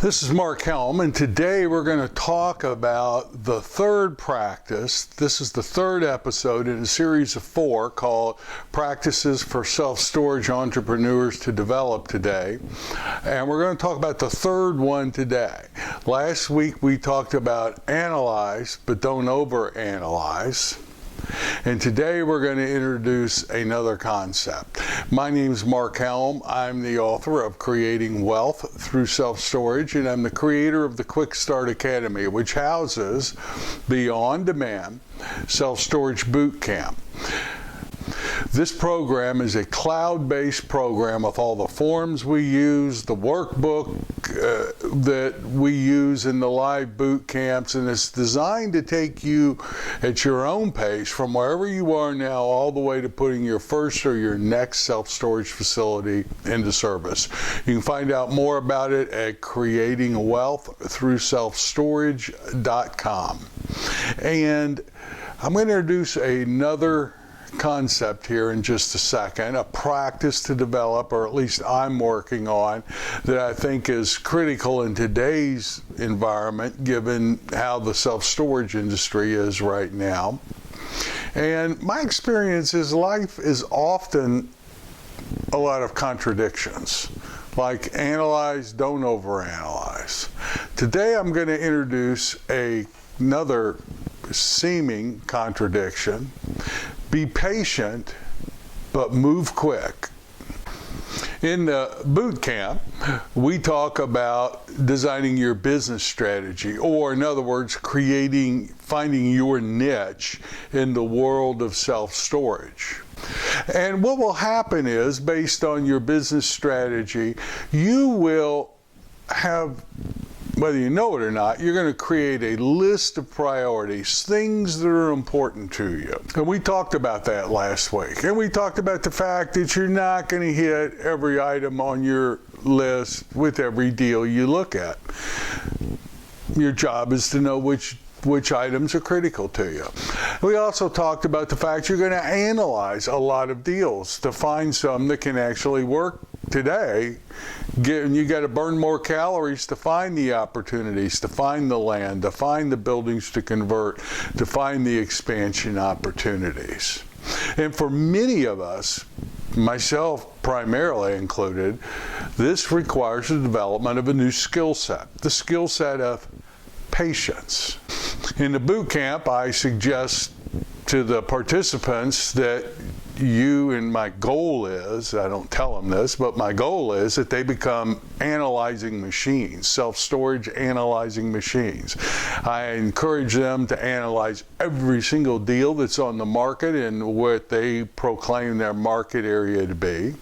This is Mark Helm, and today we're going to talk about the third practice. This is the third episode in a series of 4 called Practices for Self-Storage Entrepreneurs to Develop Today. And we're going to talk about the third one today. Last week we talked about analyze, but don't overanalyze. And today we're going to introduce another concept. My name is Mark Helm. I'm the author of Creating Wealth Through Self-Storage, and I'm the creator of the Quick Start Academy, which houses the on-demand self-storage boot camp. This program is a cloud-based program with all the forms we use, the workbook that we use in the live boot camps, and it's designed to take you at your own pace from wherever you are now all the way to putting your first or your next self-storage facility into service. You can find out more about it at creatingwealththroughselfstorage.com. And I'm going to introduce another concept here in just a second, a practice to develop, or at least I'm working on, that I think is critical in today's environment given how the self-storage industry is right now. And my experience is life is often a lot of contradictions, like analyze, don't overanalyze. Today I'm going to introduce another seeming contradiction. Be patient, but move quick. In the boot camp, we talk about designing your business strategy, or in other words, finding your niche in the world of self-storage. And what will happen is, based on your business strategy, you will have, whether you know it or not, you're going to create a list of priorities, things that are important to you. And we talked about that last week. And we talked about the fact that you're not going to hit every item on your list with every deal you look at. Your job is to know which items are critical to you. We also talked about the fact you're going to analyze a lot of deals to find some that can actually work today. You got to burn more calories to find the opportunities, to find the land, to find the buildings to convert, to find the expansion opportunities. And for many of us, myself primarily included, this requires the development of a new skill set, the skill set of patience. In the boot camp, I suggest to the participants that my goal is, I don't tell them this, but my goal is that they become analyzing machines, self-storage analyzing machines. I encourage them to analyze every single deal that's on the market and what they proclaim their market area to be,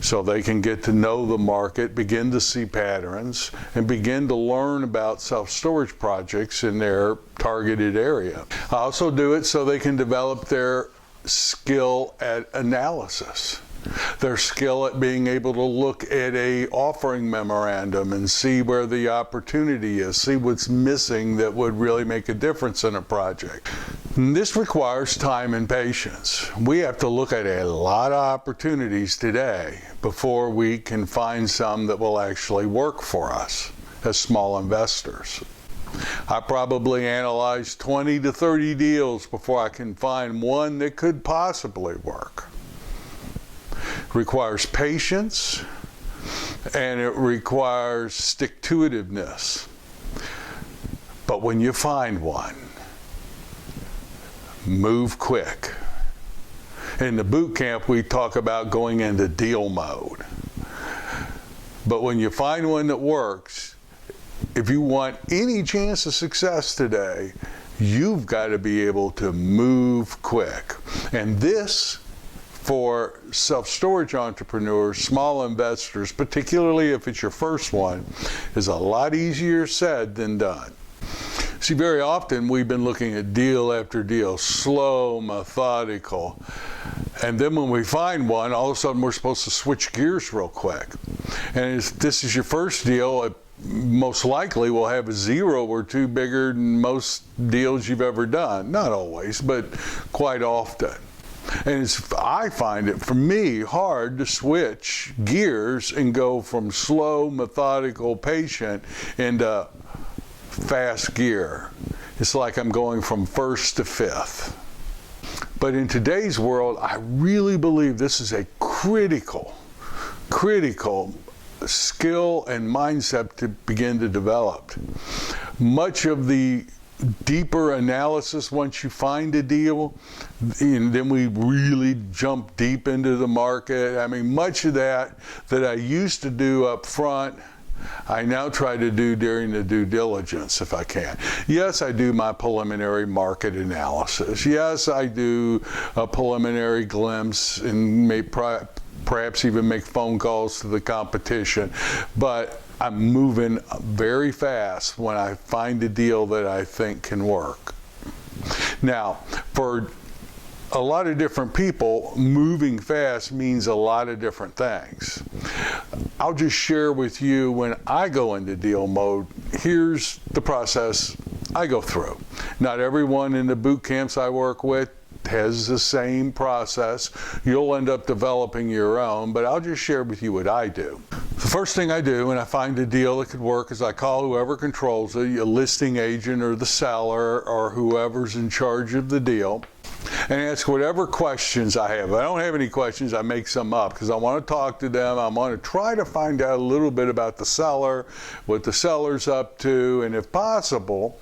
so they can get to know the market, begin to see patterns, and begin to learn about self-storage projects in their targeted area. I also do it so they can develop their skill at analysis, their skill at being able to look at a offering memorandum and see where the opportunity is, see what's missing that would really make a difference in a project. And this requires time and patience. We have to look at a lot of opportunities today before we can find some that will actually work for us as small investors. I probably analyze 20 to 30 deals before I can find one that could possibly work. It requires patience, and it requires stick-to-itiveness. But when you find one, move quick. In the boot camp, we talk about going into deal mode. But when you find one that works, if you want any chance of success today, you've got to be able to move quick. And this, for self-storage entrepreneurs, small investors, particularly if it's your first one, is a lot easier said than done. See, very often we've been looking at deal after deal, slow, methodical. And then when we find one, all of a sudden we're supposed to switch gears real quick. And if this is your first deal, it most likely will have a 0 or 2 bigger than most deals you've ever done. Not always, but quite often. And I find it, for me, hard to switch gears and go from slow, methodical, patient into fast gear. It's like I'm going from first to fifth. But in today's world, I really believe this is a critical skill and mindset to begin to develop. Much of the deeper analysis, once you find a deal, and then we really jump deep into the market. I mean, much of that I used to do up front, I now try to do during the due diligence if I can. Yes, I do my preliminary market analysis. Yes, I do a preliminary glimpse and perhaps even make phone calls to the competition. But I'm moving very fast when I find a deal that I think can work. Now, for a lot of different people, moving fast means a lot of different things. I'll just share with you when I go into deal mode, here's the process I go through. Not everyone in the boot camps I work with has the same process. You'll end up developing your own, but I'll just share with you what I do. The first thing I do when I find a deal that could work is I call whoever controls it, a listing agent or the seller or whoever's in charge of the deal, and ask whatever questions I have. If I don't have any questions, I make some up because I want to talk to them. I want to try to find out a little bit about the seller, what the seller's up to, and if possible,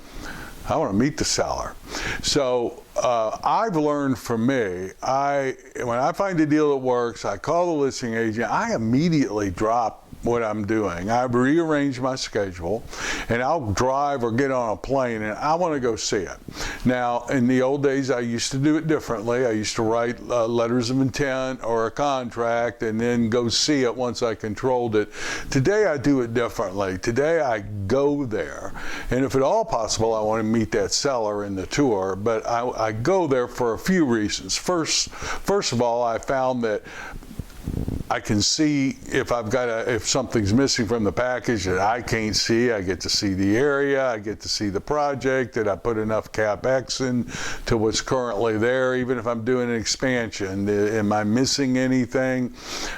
I want to meet the seller. So I've learned from me, when I find a deal that works, I call the listing agent, I immediately drop what I'm doing. I rearrange my schedule and I'll drive or get on a plane and I want to go see it. Now, in the old days, I used to do it differently. I used to write letters of intent or a contract and then go see it once I controlled it. Today, I do it differently. Today, I go there. And if at all possible, I want to meet that seller in the tour, but I go there for a few reasons. First of all, I found that I can see if something's missing from the package that I can't see. I get to see the area, I get to see the project, that I put enough CapEx in to what's currently there, even if I'm doing an expansion. Am I missing anything?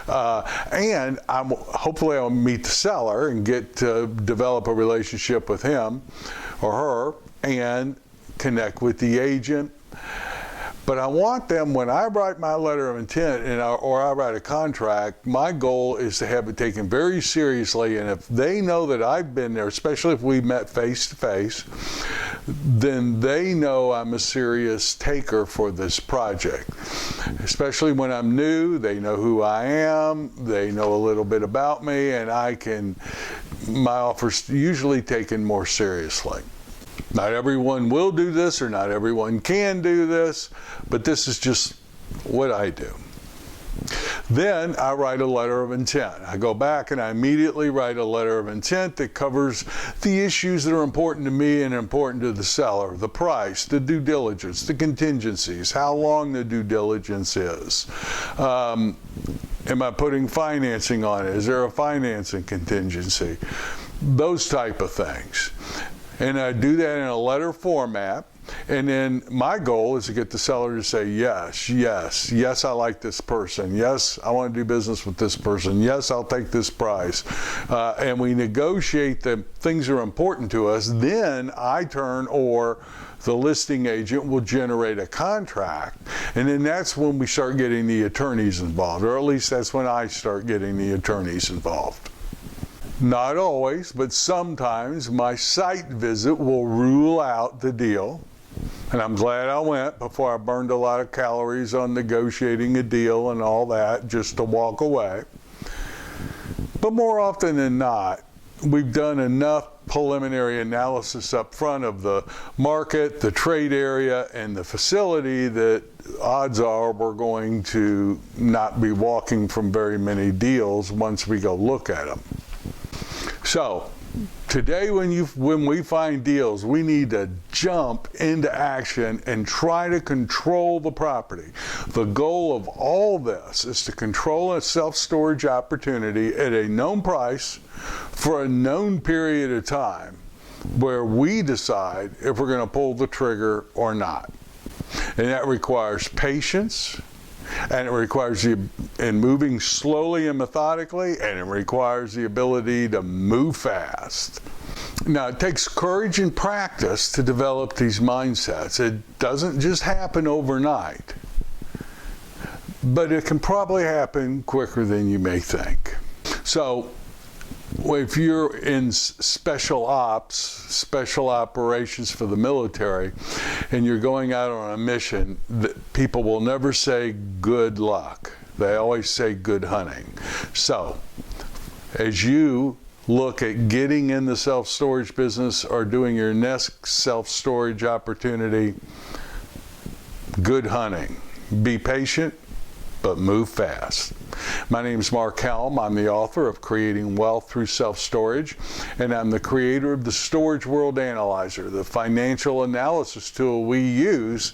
And hopefully I'll meet the seller and get to develop a relationship with him or her and connect with the agent. But I want them, when I write my letter of intent or I write a contract, my goal is to have it taken very seriously. And if they know that I've been there, especially if we met face to face, then they know I'm a serious taker for this project. Especially when I'm new, they know who I am, they know a little bit about me, and my offer's usually taken more seriously. Not everyone will do this, or not everyone can do this, but this is just what I do. Then I write a letter of intent. I go back and I immediately write a letter of intent that covers the issues that are important to me and important to the seller: the price, the due diligence, the contingencies, how long the due diligence is. Am I putting financing on it? Is there a financing contingency? Those type of things. And I do that in a letter format. And then my goal is to get the seller to say, yes, yes, yes, I like this person. Yes, I want to do business with this person. Yes, I'll take this price. And we negotiate the things that are important to us. Then the listing agent will generate a contract. And then that's when we start getting the attorneys involved, or at least that's when I start getting the attorneys involved. Not always, but sometimes my site visit will rule out the deal. And I'm glad I went before I burned a lot of calories on negotiating a deal and all that just to walk away. But more often than not, we've done enough preliminary analysis up front of the market, the trade area, and the facility that odds are we're going to not be walking from very many deals once we go look at them. So today, when we find deals, we need to jump into action and try to control the property. The goal of all this is to control a self-storage opportunity at a known price for a known period of time, where we decide if we're going to pull the trigger or not. And that requires patience, And it requires you in moving slowly and methodically, and it requires the ability to move fast. Now, it takes courage and practice to develop these mindsets. It doesn't just happen overnight, but it can probably happen quicker than you may think. So, if you're in special ops, special operations for the military, and you're going out on a mission, people will never say good luck. They always say good hunting. So, as you look at getting in the self-storage business or doing your next self-storage opportunity, good hunting. Be patient, but move fast. My name is Mark Helm. I'm the author of Creating Wealth Through Self-Storage, and I'm the creator of the Storage World Analyzer, the financial analysis tool we use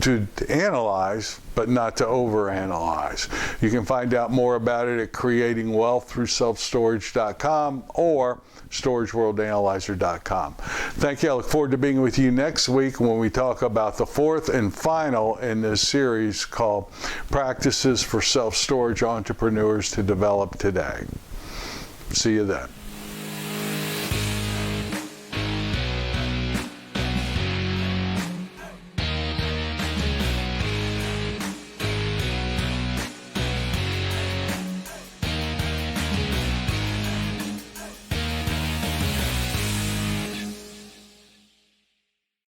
to analyze, but not to overanalyze. You can find out more about it at creatingwealththroughselfstorage.com or storageworldanalyzer.com. Thank you. I look forward to being with you next week when we talk about the fourth and final in this series called Practices for Self-Storage Entrepreneurs to Develop Today. See you then.